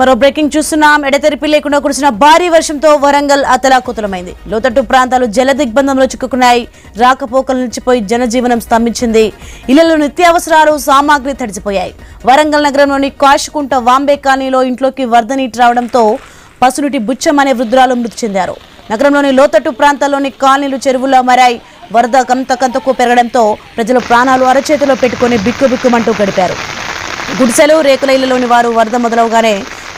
మరో బ్రేకింగ్ చూస్తున్నాం. ఎడతెరిపి లేకుండా కురిసిన భారీ వర్షంతో వరంగల్ అతలాకుతలమైంది. లోతట్టు ప్రాంతాలు జల దిగ్బంధంలో చిక్కుకున్నాయి. రాకపోకలు నిలిచిపోయి జనజీవనం స్తంభించింది. ఇళ్లలో నిత్యావసరాలు సామాగ్రి తడిసిపోయాయి. వరంగల్ నగరంలోని కాశుకుంట వాంబే కాలనీలో ఇంట్లోకి వరద నీటి రావడంతో పసునుటి బుచ్చం అనే వృద్ధురాలు మృతి చెందారు. నగరంలోని లోతట్టు ప్రాంతాల్లోని కాలనీలు చెరువుల్లో మారాయి. వరద కంతకంతకు పెరగడంతో ప్రజలు ప్రాణాలు అరచేతిలో పెట్టుకుని బిక్కుబిక్కుమంటూ గడిపారు. గుడిసెలు రేకుల ఇళ్లలోని వారు వరద మొదలవగానే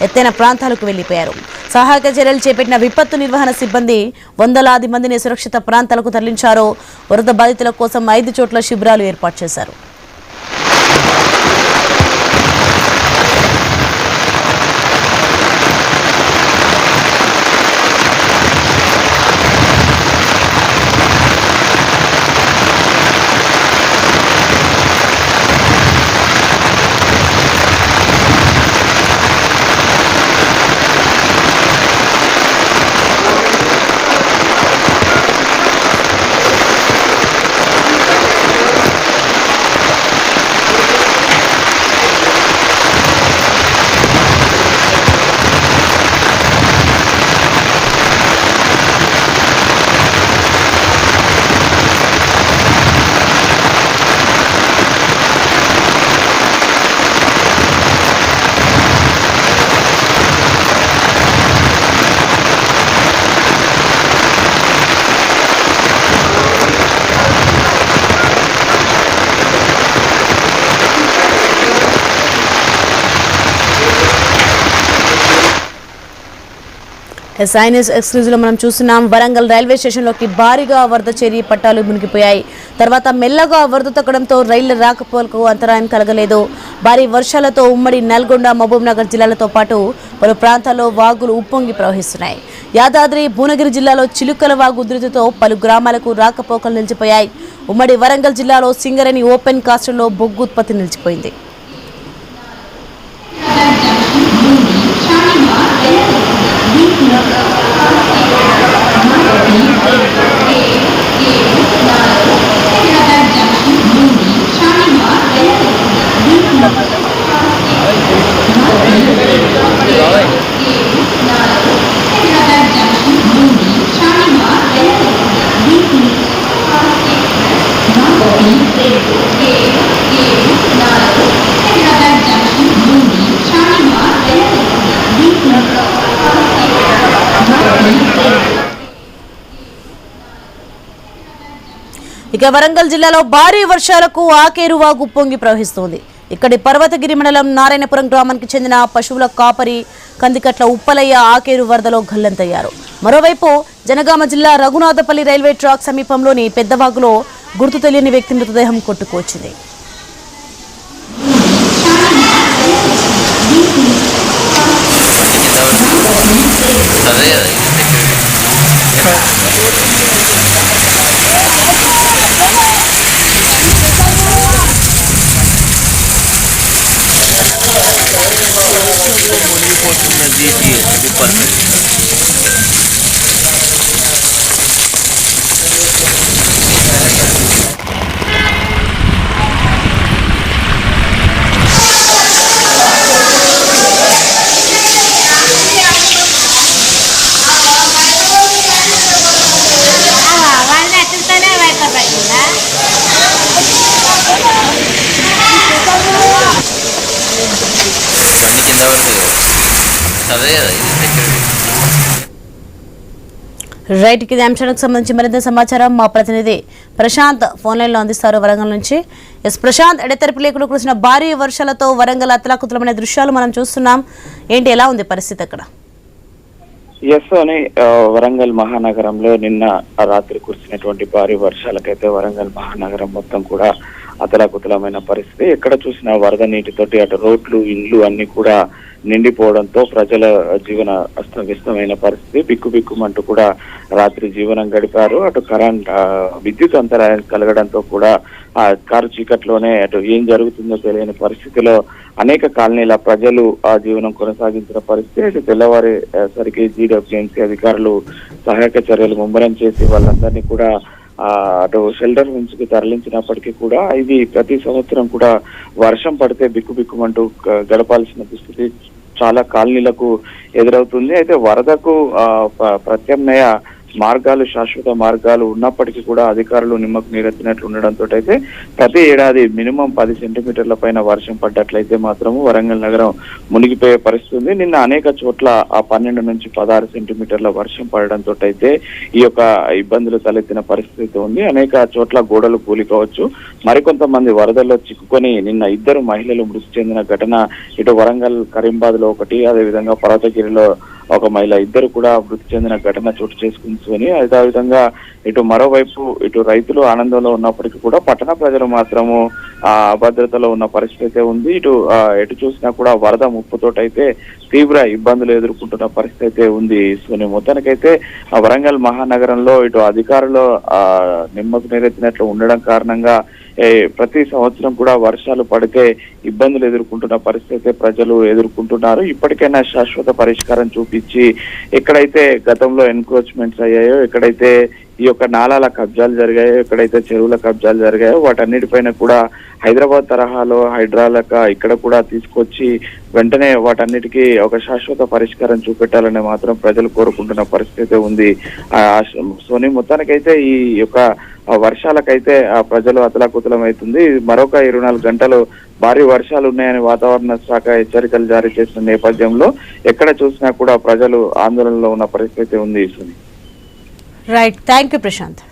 ఎత్తైన ప్రాంతాలకు వెళ్లిపోయారు. సహాయక చర్యలు చేపట్టిన విపత్తు నిర్వహణ సిబ్బంది వందలాది మందిని సురక్షిత ప్రాంతాలకు తరలించారు. వరద బాధితుల కోసం 5 చోట్ల శిబిరాలు ఏర్పాటు చేశారు. సైనిస్ ఎక్స్క్లూజివ్లో మనం చూస్తున్నాం. వరంగల్ రైల్వే స్టేషన్లోకి భారీగా వరద చేరి పట్టాలు మునిగిపోయాయి. తర్వాత మెల్లగా వరద తగ్గడంతో రైళ్ల రాకపోకలకు అంతరాయం కలగలేదు. భారీ వర్షాలతో ఉమ్మడి నల్గొండ, మహబూబ్ నగర్ జిల్లాలతో పాటు పలు ప్రాంతాల్లో వాగులు ఉప్పొంగి ప్రవహిస్తున్నాయి. యాదాద్రి, భువనగిరి జిల్లాలో చిలుకల వాగు ఉధృతితో పలు గ్రామాలకు రాకపోకలు నిలిచిపోయాయి. ఉమ్మడి వరంగల్ జిల్లాలో సింగరేణి ఓపెన్ కాస్ట్లో బొగ్గు ఉత్పత్తి నిలిచిపోయింది. ఇక వరంగల్ జిల్లాలో భారీ వర్షాలకు ఆకేరు వాగు పొంగి ప్రవహిస్తోంది. ఇక్కడి పర్వతగిరి మండలం నారాయణపురం గ్రామానికి చెందిన పశువుల కాపరి కందికట్ల ఉప్పలయ్య ఆకేరు వరదలో గల్లంతయ్యారు. మరోవైపు జనగామ జిల్లా రఘునాథపల్లి రైల్వే ట్రాక్ సమీపంలోని పెద్దవాగులో గుర్తు తెలియని వ్యక్తి మృతదేహం కొట్టుకొచ్చింది. రైట్, ఇది అంశానికి సంబంధించి మరింత సమాచారం మా ప్రతినిధి ప్రశాంత్ ఫోన్ లైన్ లో అందిస్తారు వరంగల్ నుంచి. ప్రశాంత్, ఎడతెరిపి లేకుండా కురిసిన భారీ వర్షాలతో వరంగల్ అతలాకుతలమైన దృశ్యాలు మనం చూస్తున్నాం. ఏంటి, ఎలా ఉంది పరిస్థితి అక్కడ? అని వరంగల్ మహానగరంలో నిన్న రాత్రి కురిసినటువంటి భారీ వర్షాలకైతే వరంగల్ మహానగరం మొత్తం కూడా అతలాకుతలమైన పరిస్థితి. ఎక్కడ చూసినా వరద నీటితోటి అటు రోడ్లు, ఇండ్లు అన్ని కూడా నిండిపోవడంతో ప్రజల జీవన అస్తవ్యస్తమైన పరిస్థితి. బిక్కుబిక్కుమంటూ కూడా రాత్రి జీవనం గడిపారు. అటు విద్యుత్ అంతరాయం కలగడంతో కూడా ఆ కారు చీకట్లోనే అటు ఏం జరుగుతుందో తెలియని పరిస్థితిలో అనేక కాలనీల ప్రజలు ఆ జీవనం కొనసాగించిన పరిస్థితి. అటు తెల్లవారేసరికి జీడబ్ల్యూఎంసీ అధికారులు సహాయక చర్యలు ముమ్మరం చేసి వాళ్ళందరినీ కూడా అటు షెల్టర్ నుంచి తరలించినప్పటికీ కూడా ఇది ప్రతి సంవత్సరం కూడా వర్షం పడితే బిక్కుబిక్కుమంటూ గడపాల్సిన దుస్థితి చాలా కాలనీలకు ఎదురవుతుంది. అయితే వరదకు ప్రత్యామ్నాయ మార్గాలు, శాశ్వత మార్గాలు ఉన్నప్పటికీ కూడా అధికారులు నిమ్మకు నీరెత్తినట్లు ఉండడంతో అయితే ప్రతి ఏడాది మినిమం 10 సెంటీమీటర్ల పైన వర్షం పడ్డట్లయితే మాత్రము వరంగల్ నగరం మునిగిపోయే పరిస్థితి ఉంది. నిన్న అనేక చోట్ల 12 నుంచి 16 సెంటీమీటర్ల వర్షం పడడంతో అయితే ఈ యొక్క ఇబ్బందులు తలెత్తిన పరిస్థితి ఉంది. అనేక చోట్ల గోడలు కూలిపోవచ్చు. మరికొంతమంది వరదల్లో చిక్కుకొని నిన్న 2 మహిళలు మృతి చెందిన ఘటన ఇటు వరంగల్, కరీంబాద్ లో ఒకటి, అదేవిధంగా పర్వతగిరిలో ఒక మహిళ, 2 కూడా మృతి చెందిన ఘటన చోటు చేసుకుంటుని అదేవిధంగా ఇటు మరోవైపు ఇటు రైతులు ఆనందంలో ఉన్నప్పటికీ కూడా పట్టణ ప్రజలు మాత్రము అభద్రతలో ఉన్న పరిస్థితి ఉంది. ఎటు చూసినా కూడా వరద ముప్పుతోటైతే తీవ్ర ఇబ్బందులు ఎదుర్కొంటున్న పరిస్థితి ఉంది. సో మొత్తానికైతే వరంగల్ మహానగరంలో ఇటు అధికారులు నిమ్మకు నీరెత్తినట్లు ఉండడం కారణంగా ప్రతి సంవత్సరం కూడా వర్షాలు పడితే ఇబ్బందులు ఎదుర్కొంటున్న పరిస్థితి ప్రజలు ఎదుర్కొంటున్నారు. ఇప్పటికైనా శాశ్వత పరిష్కారం చూపించి ఎక్కడైతే గతంలో ఎన్క్రోచ్మెంట్స్ అయ్యాయో, ఎక్కడైతే ఈ యొక్క నాలాల కబ్జాలు జరిగాయో, ఎక్కడైతే చెరువుల కబ్జాలు జరిగాయో వాటన్నిటిపైన కూడా హైదరాబాద్ తరహాలో హైడ్రాలక ఇక్కడ కూడా తీసుకొచ్చి వెంటనే వాటన్నిటికీ ఒక శాశ్వత పరిష్కారం చూపెట్టాలని మాత్రం ప్రజలు కోరుకుంటున్న పరిస్థితి ఉంది. సోని మొత్తానికైతే ఈ యొక్క వర్షాలకైతే ప్రజలు అతలాకుతలం అవుతుంది. మరొక 24 గంటలు భారీ వర్షాలు ఉన్నాయని వాతావరణ శాఖ హెచ్చరికలు జారీ చేసిన నేపథ్యంలో ఎక్కడ చూసినా కూడా ప్రజలు ఆందోళనలో ఉన్న పరిస్థితి ఉంది. Right, thank you Prashanth.